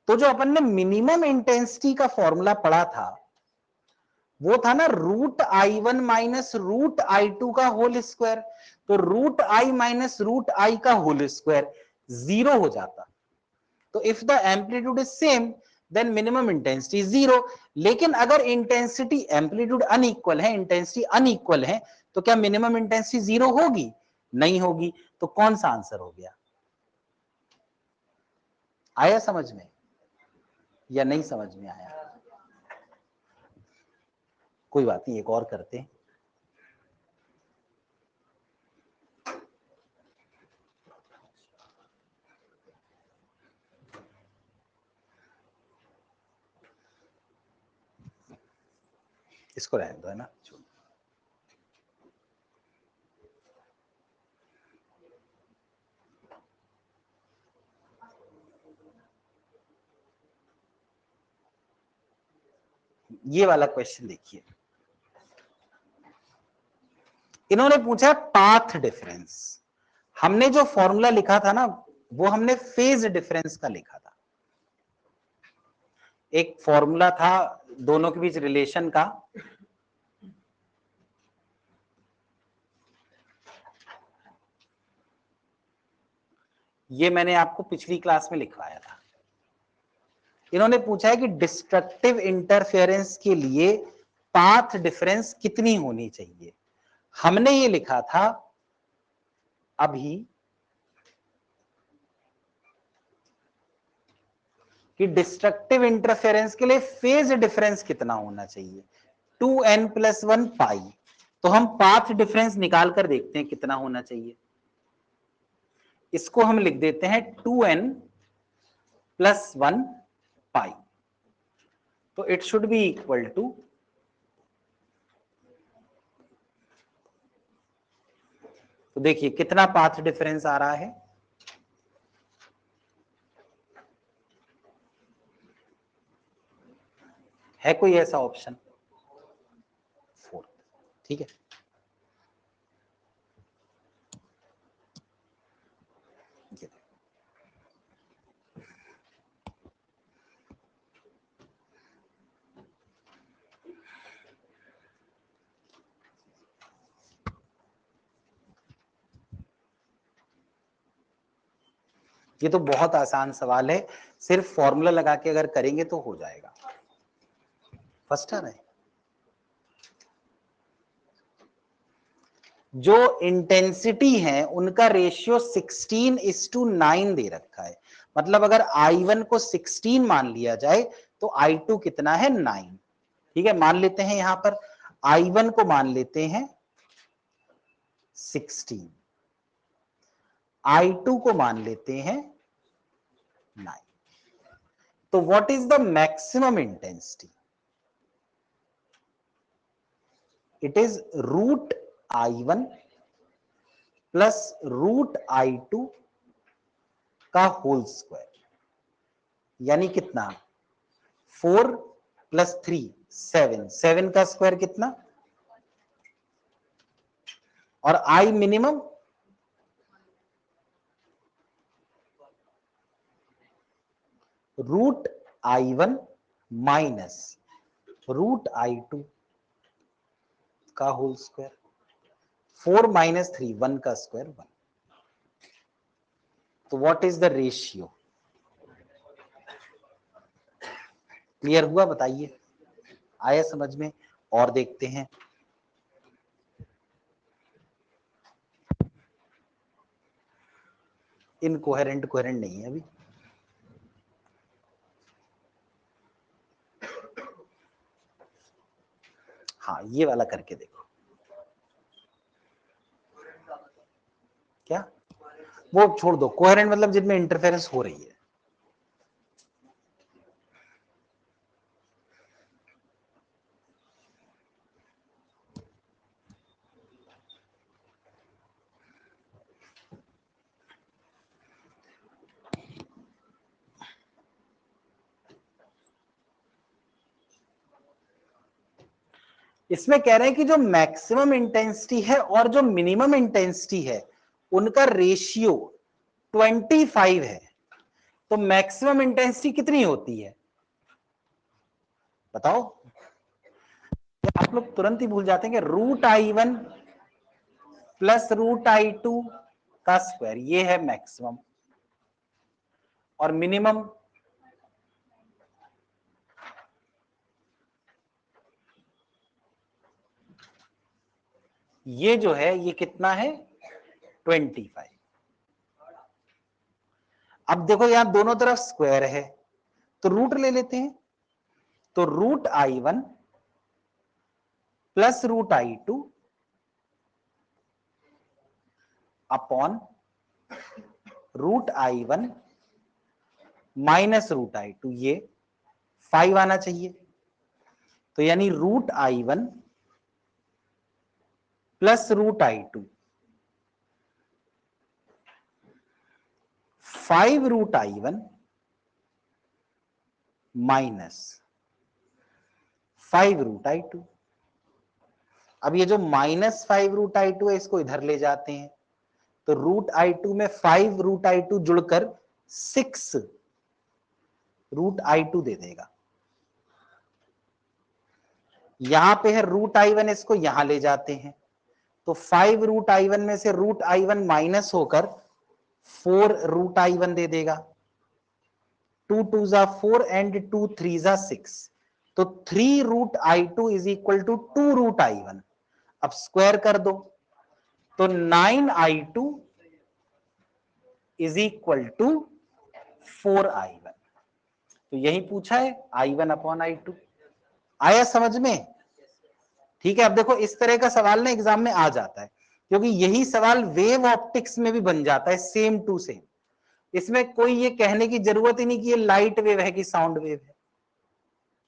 तो जो अपन ने मिनिमम इंटेंसिटी का फॉर्मूला पढ़ा था वो था ना √I1 माइनस √I2 का होल स्क्वायर। तो √I माइनस √I का होल स्क्वायर जीरो हो जाता। तो if the amplitude is same then minimum intensity zero. लेकिन अगर इंटेंसिटी एम्पलीट्यूड अनइक्वल है, इंटेंसिटी अनइक्वल है, तो क्या मिनिमम इंटेंसिटी जीरो होगी? नहीं होगी। तो कौन सा आंसर हो गया? आया समझ में या नहीं समझ में आया? कोई बात नहीं, एक और करते हैं। इसको रहने दो, है ना। ये वाला क्वेश्चन देखिए, इन्होंने पूछा पाथ डिफरेंस। हमने जो फॉर्मूला लिखा था ना वो हमने फेज डिफरेंस का लिखा था। एक फॉर्मूला था दोनों के बीच रिलेशन का, ये मैंने आपको पिछली क्लास में लिखवाया था। इन्होंने पूछा है कि डिस्ट्रक्टिव इंटरफेरेंस के लिए पाथ डिफरेंस कितनी होनी चाहिए। हमने ये लिखा था अभी कि डिस्ट्रक्टिव इंटरफेरेंस के लिए फेज डिफरेंस कितना होना चाहिए, 2n+1 पाई। तो हम पाथ डिफरेंस निकाल कर देखते हैं कितना होना चाहिए। इसको हम लिख देते हैं 2n+1 पाई। तो it should be equal to, तो देखिए कितना पाथ डिफरेंस आ रहा है कोई ऐसा ऑप्शन? 4, ठीक है। ये तो बहुत आसान सवाल है, सिर्फ फॉर्मूला लगा के अगर करेंगे तो हो जाएगा। फर्स्ट आ रहा है। जो इंटेंसिटी है उनका रेशियो 16:9 दे रखा है। मतलब अगर I1 को 16 मान लिया जाए तो I2 कितना है? 9। ठीक है, मान लेते हैं यहां पर I1 को मान लेते हैं 16, I2 को मान लेते हैं 9। तो what is the maximum intensity? It is √I1 plus √I2 का होल स्क्वायर, यानी कितना? 4 + 3 7, 7 का स्क्वायर कितना? और I minimum √I1 minus √I2 का होल स्क्वायर। 4 - 3 1 का स्क्वायर 1। तो what is the ratio? Clear हुआ? बताइए, आया समझ में? और देखते हैं, इनकोहेरेंट कोहेरेंट नहीं है अभी। हाँ, ये वाला करके देखो। क्या? वो छोड़ दो, कोहेरेंट मतलब जिनमें इंटरफेरेंस हो रही है। इसमें कह रहे हैं कि जो मैक्सिमम इंटेंसिटी है और जो मिनिमम इंटेंसिटी है उनका रेशियो 25 है। तो मैक्सिमम इंटेंसिटी कितनी होती है बताओ? आप लोग तुरंत ही भूल जाते हैं कि √I1 प्लस √I2 का स्क्वायर, ये है मैक्सिमम, और मिनिमम ये जो है ये कितना है? 25। अब देखो यहां दोनों तरफ स्क्वायर है तो रूट ले लेते हैं, तो √I1 plus √I2 upon √I1 minus √I2, ये 5 आना चाहिए। तो यानी √I1 plus √I2, 5 √I1 minus 5 √I2। अब ये जो माइनस 5 √I2 है इसको इधर ले जाते हैं, तो √I2 में 5 √I2 जुड़कर 6 √I2 दे देगा। यहां पे है √I1, इसको यहां ले जाते हैं, तो 5 √I1 में से √I1 माइनस होकर 4 √I1 दे देगा। 2 2 जा 4 एंड 2 3 जा 6, तो 3 √I2 is equal to 2 √I1। अब स्क्वायर कर दो, तो 9I2 is equal to 4I1। तो यही पूछा है, I1 अपॉन I2। आया समझ में? ठीक है। अब देखो इस तरह का सवाल ना एग्जाम में आ जाता है, क्योंकि यही सवाल वेव ऑप्टिक्स में भी बन जाता है, सेम टू सेम। इसमें कोई ये कहने की जरूरत ही नहीं कि ये लाइट वेव है कि साउंड वेव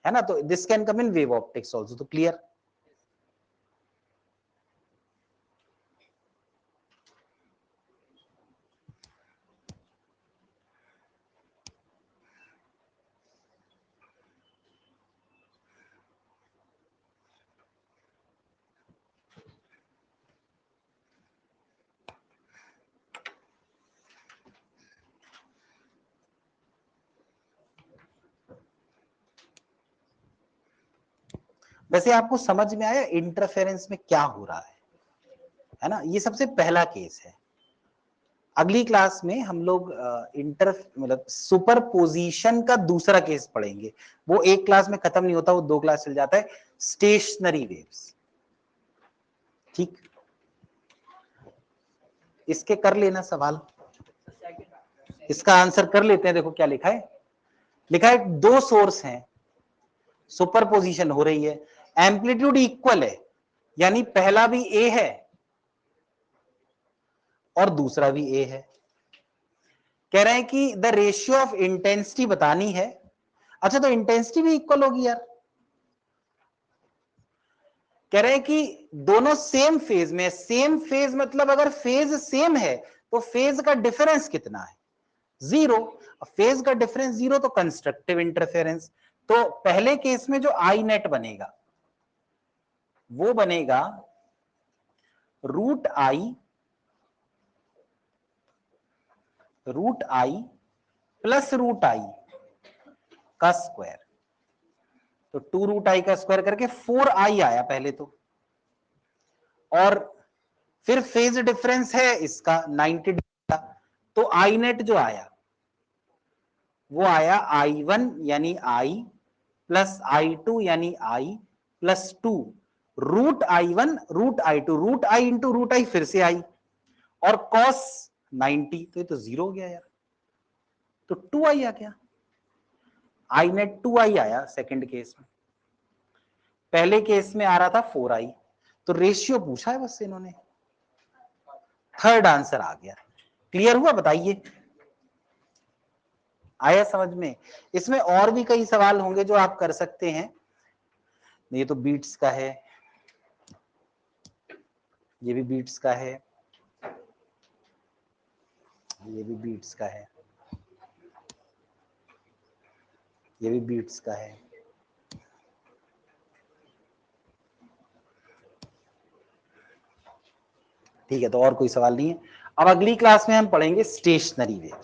है ना। तो this can come in wave optics also. तो क्लियर? वैसे आपको समझ में आया इंटरफेरेंस में क्या हो रहा है ना? ये सबसे पहला केस है। अगली क्लास में हम लोग मतलब सुपरपोजिशन का दूसरा केस पढ़ेंगे। वो एक क्लास में खत्म नहीं होता, वो 2 क्लास चल जाता है। स्टेशनरी वेव्स, ठीक। इसके कर लेना सवाल, इसका आंसर कर लेते हैं। देखो क्या लिखा है, लिखा है 2 सोर्स हैं, सुपरपोजिशन हो रही है, एम्पलीट्यूड इक्वल है, यानी पहला भी ए है और दूसरा भी ए है। कह रहे हैं कि द रेशियो ऑफ इंटेंसिटी बतानी है। अच्छा, तो इंटेंसिटी भी इक्वल होगी यार। कह रहे हैं कि दोनों सेम फेज में। सेम फेज मतलब अगर फेज सेम है तो फेज का डिफरेंस कितना है? 0। फेज का डिफरेंस 0 तो कंस्ट्रक्टिव इंटरफेरेंस। तो पहले केस में जो आई नेट बनेगा वो बनेगा √I प्लस √I का स्क्वायर। तो 2 √I का स्क्वायर करके 4I आया पहले तो, और फिर फेज डिफरेंस है इसका 90 डिग्री का, तो आई नेट जो आया वो आया I1 यानी I प्लस I2 यानी I plus 2 root I1 root I2 root I into root I फिर से I और cos 90 तो ये तो 0 हो गया यार, तो 2I आ गया। I नेट 2I आया सेकंड केस में, पहले केस में आ रहा था 4I, तो रेशियो पूछा है बस इन्होंने, थर्ड आंसर आ गया। क्लियर हुआ? बताइए आया समझ में? इसमें और भी कई सवाल होंगे जो आप कर सकते हैं। ये तो बीट्स का है, ये भी बीट्स का है, ये भी बीट्स का है, ये भी बीट्स का है। ठीक है, तो और कोई सवाल नहीं है। अब अगली क्लास में हम पढ़ेंगे स्टेशनरी वेव।